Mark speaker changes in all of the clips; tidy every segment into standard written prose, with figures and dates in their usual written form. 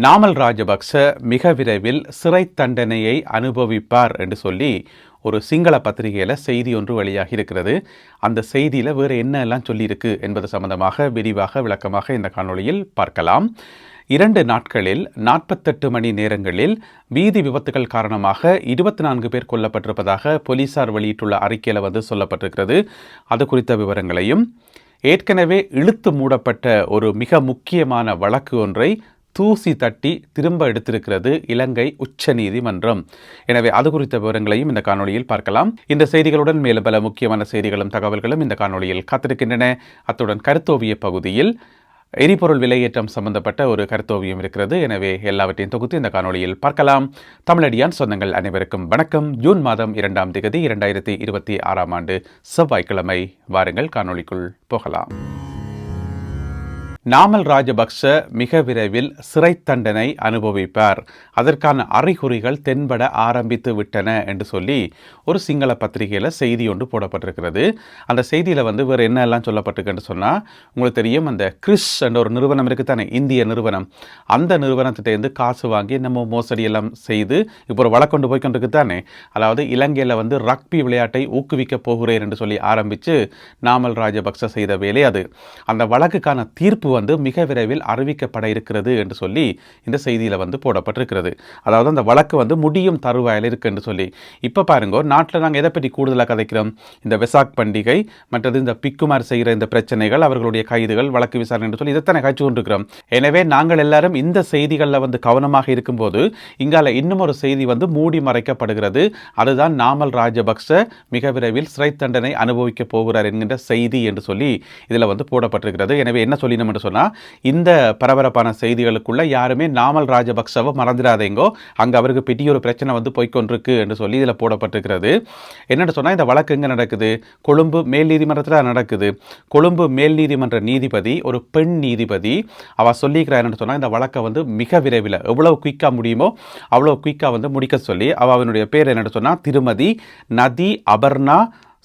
Speaker 1: நாமல் ராஜபக்ச மிக விரைவில் சிறை தண்டனையை அனுபவிப்பார் என்று சொல்லி ஒரு சிங்கள பத்திரிகையில் செய்தி ஒன்று வெளியாகி இருக்கிறது. அந்த செய்தியில் வேறு என்ன எல்லாம் சொல்லியிருக்கு என்பது சம்பந்தமாக விரிவாக விளக்கமாக இந்த காணொளியில் பார்க்கலாம். 2 நாட்களில் 48 மணி நேரங்களில் வீதி விபத்துகள் காரணமாக 24 பேர் கொல்லப்பட்டிருப்பதாக போலீசார் வெளியிட்டுள்ள அறிக்கையில் சொல்லப்பட்டிருக்கிறது. அது குறித்த விவரங்களையும், ஏற்கனவே இழுத்து மூடப்பட்ட ஒரு மிக முக்கியமான வழக்கு ஒன்றை தூசி தட்டி திரும்ப எடுத்திருக்கிறது இலங்கை உச்ச நீதிமன்றம். எனவே அது குறித்த விவரங்களையும் இந்த காணொளியில் பார்க்கலாம். இந்த செய்திகளுடன் மேலும் பல முக்கியமான செய்திகளும் தகவல்களும் இந்த காணொளியில் காத்திருக்கின்றன. அத்துடன் கருத்தோவிய பகுதியில் எரிபொருள் விலையேற்றம் சம்பந்தப்பட்ட ஒரு கருத்தோவியம் இருக்கிறது. எனவே எல்லாவற்றையும் தொகுத்து இந்த காணொளியில் பார்க்கலாம். தமிழடியான் சொந்தங்கள் அனைவருக்கும் வணக்கம். ஜூன் மாதம் 2ஆம் தேதி 2026 செவ்வாய்க்கிழமை. வாருங்கள் காணொளிக்குள் போகலாம். நாமல் ராஜபக்ச மிக விரைவில் சிறை தண்டனை அனுபவிப்பார், அதற்கான அறிகுறிகள் தென்பட ஆரம்பித்து விட்டன என்று சொல்லி ஒரு சிங்கள பத்திரிகையில் செய்தி ஒன்று போடப்பட்டிருக்கிறது. அந்த செய்தியில் வேறு என்ன எல்லாம் சொல்லப்பட்டிருக்குன்னு சொன்னால், உங்களுக்கு தெரியும், அந்த கிறிஸ் என்ற ஒரு நிறுவனம் இருக்குது தானே, இந்திய நிறுவனம். அந்த நிறுவனத்திட்டேருந்து காசு வாங்கி நம்ம மோசடி எல்லாம் செய்து இப்போ ஒரு வழக்கு கொண்டு போய்கொண்டிருக்கு தானே. அதாவது இலங்கையில் ரக்பி விளையாட்டை ஊக்குவிக்க போகிறேன் என்று சொல்லி ஆரம்பித்து நாமல் ராஜபக்ச செய்த வேலை அது. அந்த வழக்குக்கான தீர்ப்பு மிக விரைவில் அறிவிக்கப்பட இருக்கிறது என்று சொல்லி இந்த செய்தியில் போடப்பட்டிருக்கிறது. அதாவது அந்த வழக்கு முடியும் தருவாயில் இருக்கு என்று சொல்லி. இப்போ பாருங்க, நாட்டில் நாங்கள் எதை பற்றி கூடுதலாக கதைக்கிறோம்? இந்த வெசாக் பண்டிகை, மற்றது இந்த பிக்குமார் செய்கிற இந்த பிரச்சனைகள், அவர்களுடைய கைதுகள், வழக்கு விசாரணை என்று சொல்லி இதைத்தானே காய்ச்சி கொண்டிருக்கிறோம். எனவே நாங்கள் எல்லாரும் இந்த செய்திகளில் கவனமாக இருக்கும்போது இங்கால இன்னும் ஒரு செய்தி மூடி மறைக்கப்படுகிறது. அதுதான் நாமல் ராஜபக்ச மிக விரைவில் சிறை தண்டனை அனுபவிக்க போகிறார் என்கின்ற செய்தி என்று சொல்லி இதில் போடப்பட்டிருக்கிறது. எனவே என்ன சொல்லினோம் என்று சொன்னால், இந்த பரபரப்பான செய்திகளுக்குள்ள யாருமே நாமல் ராஜபக்சவை மறந்துடாதீங்கோ, அங்கே அவருக்கு பெரிய ஒரு பிரச்சனை போய்கொண்டிருக்கு என்று சொல்லி இதில் போடப்பட்டிருக்கிறது. என்னென்னு சொன்னால், இந்த வழக்கு எங்கே நடக்குது? கொழும்பு மேல் நீதிமன்றத்தில் நடக்குது. கொழும்பு மேல் நீதிமன்ற நீதிபதி, ஒரு பெண் நீதிபதி, அவள் சொல்லிக்கிறான்னு சொன்னால், இந்த வழக்கை மிக விரைவில் எவ்வளவு குயிக்காக முடியுமோ அவ்வளோ குயிக்காக முடிக்க சொல்லி, அவனுடைய பேர் என்னென்னு சொன்னால் திருமதி நதி அபர்ணா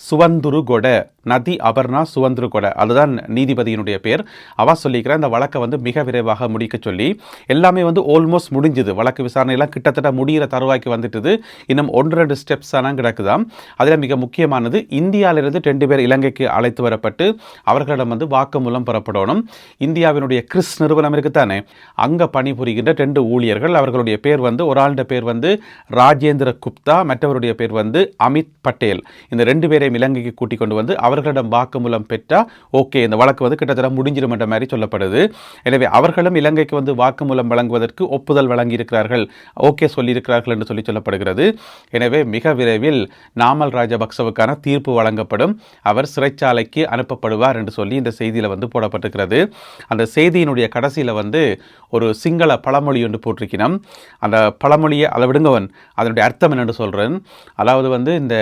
Speaker 1: சுவந்துருகொட. நதி அபர்ணா சுவந்துருகொட, அதுதான் நீதிபதியினுடைய பேர். அவ சொல்லிக்கிற இந்த வழக்கை மிக விரைவாக முடிக்க சொல்லி, எல்லாமே ஆல்மோஸ்ட் முடிஞ்சுது. வழக்கு விசாரணையெல்லாம் கிட்டத்தட்ட முடிகிற தருவாய்க்கு வந்துட்டுது. இன்னும் 1-2 ஸ்டெப்ஸ் ஆனால் கிடக்குதாம். அதில் மிக முக்கியமானது, இந்தியாவிலிருந்து 2 பேர் இலங்கைக்கு அழைத்து வரப்பட்டு அவர்களிடம் வாக்குமூலம் பெறப்படணும். இந்தியாவினுடைய கிறிஸ் நிறுவனம் இருக்குத்தானே, அங்கே பணிபுரிகின்ற 2 ஊழியர்கள், அவர்களுடைய பேர் ஒரு ஆளுடைய பேர் ராஜேந்திர குப்தா, மற்றவருடைய பேர் அமித் பட்டேல். இந்த 2 பேரையும் இலங்கைக்கு கூட்டிக் கொண்டு அவர்களிடம் வாக்குமூலம் பெற்றால் ஓகே, இந்த வழக்கு கிட்டத்தட்ட முடிஞ்சிடும் என்ற மாதிரி சொல்லப்படுது. எனவே அவர்களும் இலங்கைக்கு வாக்குமூலம் வழங்குவதற்கு ஒப்புதல் வழங்கியிருக்கிறார்கள், ஓகே சொல்லியிருக்கிறார்கள் என்று சொல்லப்படுகிறது. எனவே மிக விரைவில் நாமல் ராஜபக்சவுக்கான தீர்ப்பு வழங்கப்படும், அவர் சிறைச்சாலைக்கு அனுப்பப்படுவார் என்று சொல்லி இந்த செய்தியில் போடப்பட்டிருக்கிறது. அந்த செய்தியினுடைய கடைசியில் ஒரு சிங்கள பழமொழி ஒன்று போட்டிருக்கணும். அந்த பழமொழியை அதை விடுங்கவன், அதனுடைய அர்த்தம் என்னென்று சொல்கிறேன். அதாவது இந்த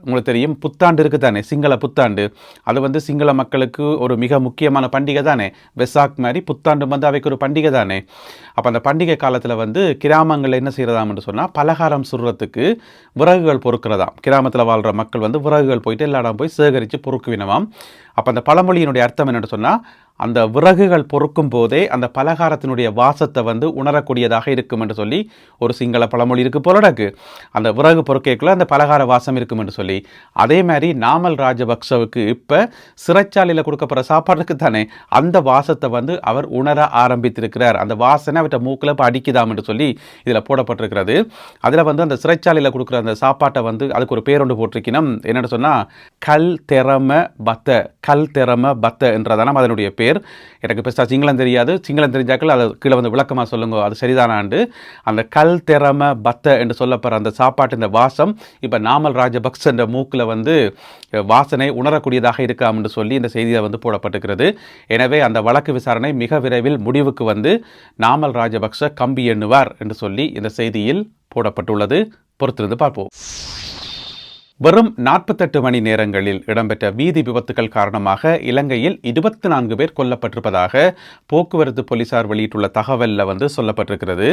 Speaker 1: உங்களுக்கு தெரியும், புத்தாண்டு இருக்குது தானே, சிங்கள புத்தாண்டு. அது சிங்கள மக்களுக்கு ஒரு மிக முக்கியமான பண்டிகை தானே. வெசாக் மாதிரி புத்தாண்டு அவைக்கு ஒரு பண்டிகை தானே. அப்போ அந்த பண்டிகை காலத்தில் கிராமங்களில் என்ன செய்கிறதாம் என்று சொன்னால், பலகாரம் சுடுறதுக்கு விறகுகள் பொறுக்கிறதாம். கிராமத்தில் வாழ்கிற மக்கள் விறகுகள் போயிட்டு எல்லா இடம் போய் சேகரித்து பொறுக்குவினவாம். அப்போ அந்த பழமொழியினுடைய அர்த்தம் என்னென்னு சொன்னால், அந்த விறகுகள் பொறுக்கும் போதே அந்த பலகாரத்தினுடைய வாசத்தை உணரக்கூடியதாக இருக்கும் என்று சொல்லி ஒரு சிங்கள பழமொழி இருக்குது போலடக்கு. அந்த விறகு பொறுக்கைக்குள்ள அந்த பலகார வாசம் இருக்கும் என்று சொல்லி, அதே மாதிரி நாமல் ராஜபக்சவுக்கு இப்போ சிறைச்சாலையில் கொடுக்கப்படுற சாப்பாடுக்கு தானே அந்த வாசத்தை அவர் உணர ஆரம்பித்திருக்கிறார். அந்த வாசனை அவற்றை மூக்கில் இப்போ அடிக்குதாம் என்று சொல்லி இதில் போடப்பட்டிருக்கிறது. அதில் அந்த சிறைச்சாலையில் கொடுக்குற அந்த சாப்பாட்டை அதுக்கு ஒரு பேர் ஒன்று போட்டிருக்கணும். என்னென்னு சொன்னால், கல் தெரம பத்த என்றதான அதனுடைய பேர். எனக்கு பெருசாக சிங்களம் தெரியாது, சிங்களம் தெரிஞ்சாக்கள் அதை கீழே விளக்கமாக சொல்லுங்க, அது சரிதானாண்டு. அந்த கல் தெரம பத்த என்று சொல்லப்படுற அந்த சாப்பாட்டு இந்த வாசம் இப்போ நாமல் ராஜபக்ச என்ற மூக்கில் வாசனை உணரக்கூடியதாக இருக்காம் என்று சொல்லி இந்த செய்தியில் போடப்பட்டிருக்கிறது. எனவே அந்த வழக்கு விசாரணை மிக விரைவில் முடிவுக்கு நாமல் ராஜபக்ச கம்பி எண்ணுவார் என்று சொல்லி இந்த செய்தியில் போடப்பட்டுள்ளது. பொறுத்திருந்து பார்ப்போம். வெறும் 48 மணி நேரங்களில் இடம்பெற்ற வீதி விபத்துகள் காரணமாக இலங்கையில் 24 பேர் கொல்லப்பட்டிருப்பதாக போக்குவரத்து போலீசார் வெளியிட்டுள்ள தகவலில் சொல்லப்பட்டிருக்கிறது.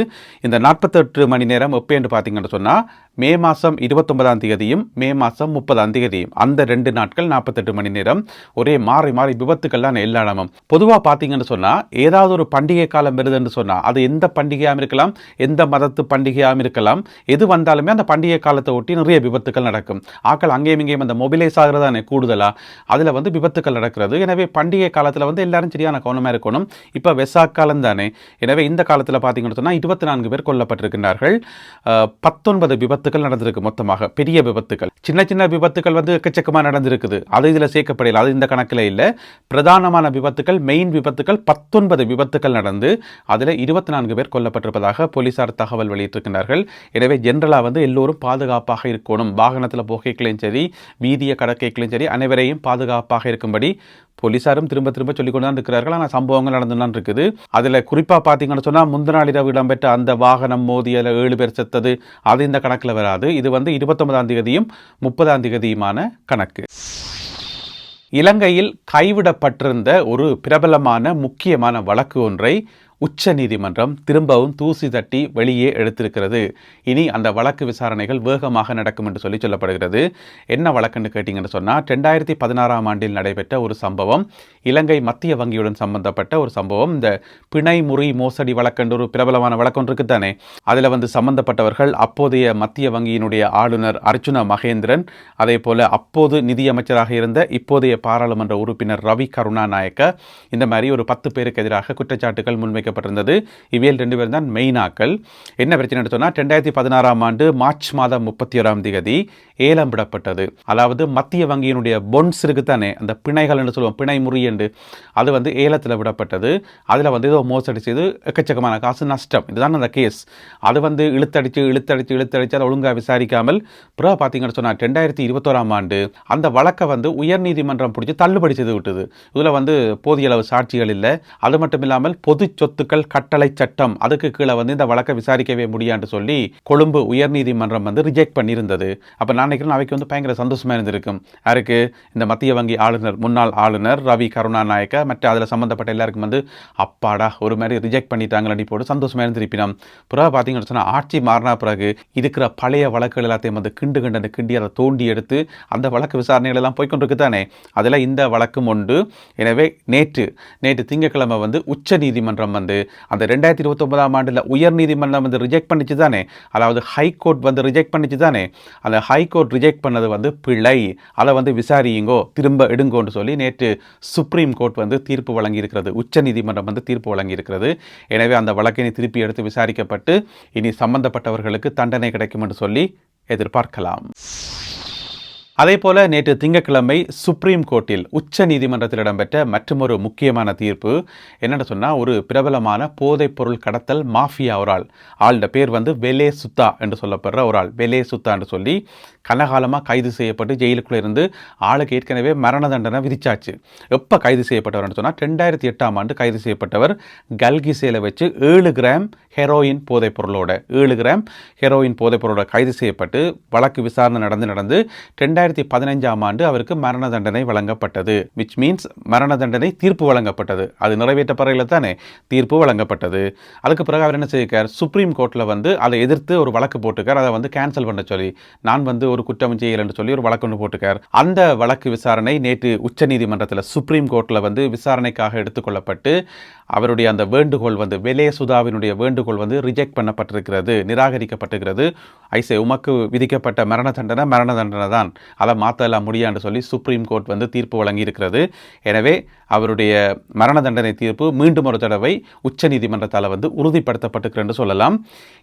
Speaker 1: இந்த 48 மணி நேரம் எப்போ என்று பார்த்தீங்கன்னு சொன்னால், மே மாதம் 29ஆம் தேதியும் மே மாதம் 30ஆம் தேதியும் அந்த 2 நாட்கள் 48 மணி நேரம் ஒரே மாறி மாறி விபத்துக்கள் தான் எல்லா இடமும். பொதுவாக பார்த்தீங்கன்னு சொன்னால் ஏதாவது ஒரு பண்டிகை காலம் வருதுன்னு சொன்னால் அது எந்த பண்டிகையாகவும் இருக்கலாம், எந்த மதத்து பண்டிகையாகவும் இருக்கலாம், எது வந்தாலுமே அந்த பண்டிகை காலத்தை ஒட்டி நிறைய விபத்துக்கள் நடக்கும். ஆக்கள் அங்கேயும் இங்கேயும் அந்த மொபிலைஸ் ஆகிறதானே கூடுதலாக அதில் வந்து விபத்துக்கள் நடக்கிறது. எனவே பண்டிகை காலத்தில் வந்து எல்லாரும் சரியான கவனமாக இருக்கணும். இப்போ வெசாக் காலம் தானே, எனவே இந்த காலத்தில் பார்த்தீங்கன்னு சொன்னால் 24 பேர் கொல்லப்பட்டிருக்கின்றார்கள். 19 விபத்துக்கள் நடந்திருக்கு மொத்தமாக, பெரிய விபத்துக்கள். சின்ன சின்ன விபத்துக்கள் வந்து எக்கச்சக்கமாக நடந்திருக்குது, அது இதில் சேர்க்கப்படையில், அது இந்த கணக்கில் இல்லை. பிரதானமான விபத்துக்கள், மெயின் விபத்துக்கள் 19 விபத்துக்கள் நடந்து அதில் 24 பேர் கொல்லப்பட்டிருப்பதாக போலீசார் தகவல் வெளியிட்டிருக்கிறார்கள். எனவே ஜென்ரலாக வந்து எல்லோரும் பாதுகாப்பாக இருக்கணும். வாகனத்தில் போகைகளையும் சரி, வீதியை கடக்கைகளையும் சரி, அனைவரையும் பாதுகாப்பாக இருக்கும்படி போலீசாரும் திரும்ப திரும்ப சொல்லிக் கொண்டு தான் இருக்கிறார்கள். ஆனால் சம்பவங்கள் நடந்து தான் இருக்குது. அதில் குறிப்பாக பார்த்தீங்கன்னு சொன்னால் முந்தின நாள் இரவு இடம்பெற்ற அந்த வாகனம் மோதியில் 7 பேர் செத்தது, அது இந்த கணக்கில் வராது. இது வந்து 29ஆம் தேதியும் 30ஆம் தேதியுமான கணக்கு. இலங்கையில் கைவிடப்பட்டிருந்த ஒரு பிரபலமான முக்கியமான வழக்கு ஒன்றை உச்ச நீதிமன்றம் திரும்பவும் தூசி தட்டி வெளியே எடுத்திருக்கிறது. இனி அந்த வழக்கு விசாரணைகள் வேகமாக நடக்கும் என்று சொல்லப்படுகிறது. என்ன வழக்குன்னு கேட்டிங்கன்னு சொன்னால் 2016ஆம் ஆண்டில் நடைபெற்ற ஒரு சம்பவம், இலங்கை மத்திய வங்கியுடன் சம்பந்தப்பட்ட ஒரு சம்பவம். இந்த பிணை முறி மோசடி வழக்கென்று ஒரு பிரபலமான வழக்கம் இருக்குதானே, அதில் வந்து சம்பந்தப்பட்டவர்கள் அப்போதைய மத்திய வங்கியினுடைய ஆளுநர் அர்ச்சுனா மகேந்திரன், அதே போல அப்போது நிதியமைச்சராக இருந்த இப்போதைய பாராளுமன்ற உறுப்பினர் ரவி கருணாநாயக்க. இந்த மாதிரி ஒரு 10 பேருக்கு எதிராக குற்றச்சாட்டுகள் முன்வைக்க பட்டிருந்தது. இவையில் 2 பேர் தான் மெயினாக்கள். என்ன பிரச்சனை சொன்னால் 2016ஆம் ஆண்டு மார்ச் மாதம் 31ஆம் தேதி ஏலம் விடப்பட்டது. அதாவது மத்திய வங்கியினுடைய பொன்ஸ் இருக்குத்தானே, அந்த பிணைகள் என்று சொல்லுவோம், பிணை முறி என்று, அது வந்து ஏலத்தில் விடப்பட்டது. அதில் வந்து ஏதோ மோசடி செய்து எக்கச்சக்கமான காசு நஷ்டம். இதுதான் அந்த கேஸ். அது வந்து இழுத்தடிச்சு அதை ஒழுங்காக விசாரிக்காமல் பிறகு பார்த்தீங்கன்னு சொன்னால் 2021ஆம் ஆண்டு அந்த வழக்கை வந்து உயர்நீதிமன்றம் பிடிச்சி தள்ளுபடி செய்து விட்டது. இதில் வந்து போதிய அளவு சாட்சிகள் இல்லை. அது மட்டும் இல்லாமல் பொது சொத்துக்கள் கட்டளை சட்டம், அதுக்கு கீழே வந்து இந்த வழக்கை விசாரிக்கவே முடியாது சொல்லி கொழும்பு உயர்நீதிமன்றம் வந்து ரிஜெக்ட் பண்ணியிருந்தது. அப்போ நான் நினைக்கிறேன் அவைக்கு வந்து பயங்கர சந்தோஷமாக இருந்திருக்கும். யாருக்கு? இந்த மத்திய வங்கி ஆளுநர், முன்னாள் ஆளுநர் ரவி கருணாநாயக்க, மற்ற அதில் சம்பந்தப்பட்ட எல்லாருக்கும் வந்து அப்பாடா ஒரு மாதிரி ரிஜெக்ட் பண்ணிட்டாங்களே போட்டு சந்தோஷமாக இருந்திருப்பினோம். பிறகு பார்த்தீங்கன்னு சொன்னால் ஆட்சி மாறின பிறகு இருக்கிற பழைய வழக்குகள் எல்லாத்தையும் வந்து கிண்டி அதை தோண்டி எடுத்து அந்த வழக்கு விசாரணைகள் எல்லாம் போய்கொண்டிருக்கு தானே, அதில் இந்த வழக்கும் உண்டு. எனவே நேற்று திங்கட்கிழமை வந்து உச்ச நீதிமன்றம் வந்து அந்த 2029ஆம் ஆண்டில் உயர் நீதிமன்றம் வந்து ரிஜெக்ட் பண்ணிச்சு தானே, அதாவது ஹைகோர்ட் வந்து ரிஜெக்ட் பண்ணிச்சு தானே, அந்த ஹைகோர்ட் ரிஜெக்ட் பண்ணது வந்து பிழை, அதை வந்து விசாரியுங்கோ, திரும்ப எடுங்கோன்னு சொல்லி நேற்று சுப்ரீம் கோர்ட் வந்து தீர்ப்பு வழங்கியிருக்கிறது. உச்ச நீதிமன்றம் வந்து தீர்ப்பு வழங்கியிருக்கிறது. எனவே அந்த வழக்கினை திருப்பி எடுத்து விசாரிக்கப்பட்டு இனி சம்பந்தப்பட்டவர்களுக்கு தண்டனை கிடைக்கும் என்று சொல்லி எதிர்பார்க்கலாம். அதே போல நேற்று திங்கட்கிழமை சுப்ரீம் கோர்ட்டில் உச்ச நீதிமன்றத்தில் இடம்பெற்ற மற்றொரு முக்கியமான தீர்ப்பு என்னென்னு சொன்னால், ஒரு பிரபலமான போதைப் பொருள் கடத்தல் மாஃபியா ஒரு ஆளோட பேர் வந்து வெலே சுத்தா என்று சொல்லப்படுற ஒரு ஆள், வெலே சுத்தா என்று சொல்லி கனகாலமாக கைது செய்யப்பட்டு ஜெயிலுக்குள்ளே இருந்து ஆளுக்கு ஏற்கனவே மரண தண்டனை விதிச்சாச்சு. எப்போ கைது செய்யப்பட்டவர்னு சொன்னால் 2008ஆம் ஆண்டு கைது செய்யப்பட்டவர். கல்கிசேல வச்சு 7 கிராம் ஹெரோயின் போதைப் பொருளோட 7 கிராம் ஹெரோயின் போதைப் பொருளோட கைது செய்யப்பட்டு வழக்கு விசாரணை நடந்து 2015ஆம் ஆண்டு அவருக்கு மரண தண்டனை வழங்கப்பட்டது. விச் மீன்ஸ் மரண தண்டனை தீர்ப்பு வழங்கப்பட்டது. அது நிறைவேற்ற பிறகு தானே தீர்ப்பு வழங்கப்பட்டது. அதுக்கு பிறகு அவர் என்ன செய்யிருக்கார், சுப்ரீம் கோர்ட்டில் வந்து அதை எதிர்த்து ஒரு வழக்கு போட்டுக்கார். அதை வந்து கேன்சல் பண்ண சொல்லி, நான் வந்து ஒரு குற்றம் செய்யலை என்று சொல்லி ஒரு வழக்கு ஒன்று போட்டுக்கார். அந்த வழக்கு விசாரணை நேற்று உச்ச நீதிமன்றத்தில் சுப்ரீம் கோர்ட்டில் வந்து விசாரணைக்காக எடுத்துக்கொள்ளப்பட்டு அவருடைய அந்த வேண்டுகோள் வந்து வெலே சுதாவினுடைய வேண்டுகோள் வந்து ரிஜெக்ட் பண்ணப்பட்டிருக்கிறது, நிராகரிக்கப்பட்டிருக்கிறது. ஐசே உமக்கு விதிக்கப்பட்ட மரண தண்டனை தான், அதை மாற்றலாம் முடியான்னு சொல்லி சுப்ரீம் கோர்ட் வந்து தீர்ப்பு வழங்கியிருக்கிறது. எனவே அவருடைய மரண தண்டனை தீர்ப்பு மீண்டும் ஒரு தடவை உச்ச நீதிமன்றத்தால் வந்து உறுதிப்படுத்தப்பட்டிருக்கிறேன்னு சொல்லலாம்.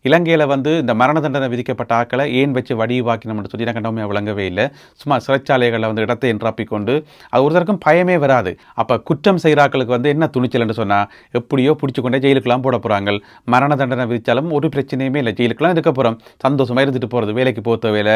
Speaker 1: இலங்கையில் வந்து இந்த மரண தண்டனை விதிக்கப்பட்ட ஆக்களை ஏன் வச்சு வடிவாக்கினோம்னு சொல்லி எனக்கு கண்டமே விளங்கவே இல்லை. சும்மா சிறைச்சாலைகளில் வந்து இடத்தை நிரப்பிக்கொண்டு அது ஒருத்தருக்கும் பயமே வராது. அப்போ குற்றம் செய்கிறாக்களுக்கு வந்து என்ன துணிச்சல்னு சொன்னால் எப்படியோ பிடிச்சி கொண்டே ஜெயிலுக்கெல்லாம் போட போகிறாங்க. மரண தண்டனை விதித்தாலும் ஒரு பிரச்சனையுமே இல்லை, ஜெயிலுக்கெல்லாம் இருக்க போகிறோம், சந்தோஷமாக இருந்துட்டு போகிறது, வேலைக்கு போக தேவையில்லை,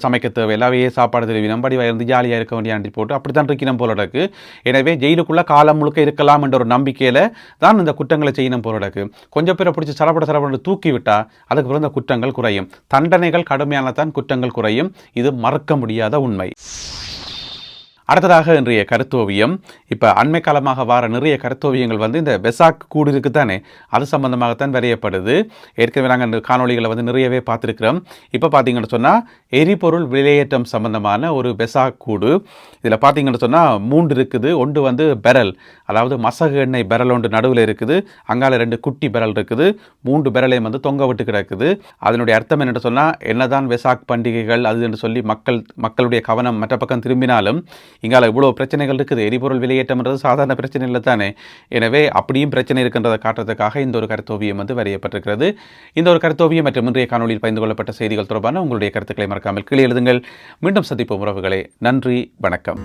Speaker 1: சமைக்க தேவையில்லை, அவையே சாப்பாடு தெரிவி நம்படிவாக இருந்து ஜாலியாக இருக்க வேண்டிய போட்டு அப்படி தான் இருக்கணும் போலடக்கு. எனவே ஜெயிலுக்குள்ளே காலம் முழுக்க இருக்கலாம் என்ற ஒரு நம்பிக்கையில் தான் இந்த குற்றங்களை செய்யணும் போலடக்கு. கொஞ்சம் பேரை பிடிச்சி சரப்பட தூக்கி விட்டால் அதுக்கு பிறகு இந்த குற்றங்கள் குறையும், தண்டனைகள் கடுமையான தான் குற்றங்கள் குறையும். இது மறக்க முடியாத உண்மை. அடுத்ததாக இன்றைய கருத்தோவியம். இப்போ அண்மை காலமாக வார நிறைய கருத்தோவியங்கள் வந்து இந்த வெசாக் கூடு இருக்குது தானே, அது சம்பந்தமாகத்தான் வரையப்படுது. ஏற்கனவே நாங்கள் இந்த காணொலிகளை வந்து நிறையவே பார்த்துருக்கிறோம். இப்போ பார்த்தீங்கன்னு சொன்னால் எரிபொருள் விலையேற்றம் சம்பந்தமான ஒரு வெசாக் கூடு. இதில் பார்த்தீங்கன்னு சொன்னால் 3 இருக்குது. ஒன்று வந்து பெரல், அதாவது மசகு எண்ணெய் பெரல் ஒன்று நடுவில் இருக்குது. அங்கால 2 குட்டி பெரல் இருக்குது. 3 பெரலையும் வந்து தொங்க விட்டு கிடக்குது. அதனுடைய அர்த்தம் என்னென்னு சொன்னால், என்னதான் வெசாக் பண்டிகைகள் அது என்று சொல்லி மக்களுடைய கவனம் மற்ற பக்கம் திரும்பினாலும் இங்கால இவ்வளோ பிரச்சனைகள் இருக்குது. எரிபொருள் விலையேற்றம்ன்றது சாதாரண பிரச்சனை இல்லை தானே. எனவே அப்படியும் பிரச்சனை இருக்கின்றதை காட்டுறதுக்காக இந்த ஒரு கருத்தோவியம் வந்து வரையப்பட்டிருக்கிறது. இந்த ஒரு கருத்தோவியம் மற்றும் இன்றைய காணொலியில் பகிர்ந்து கொள்ளப்பட்ட செய்திகள் தொடர்பான உங்களுடைய கருத்துக்களை மறக்காமல் கீழே எழுதுங்கள். மீண்டும் சந்திப்போம் உறவுகளே. நன்றி, வணக்கம்.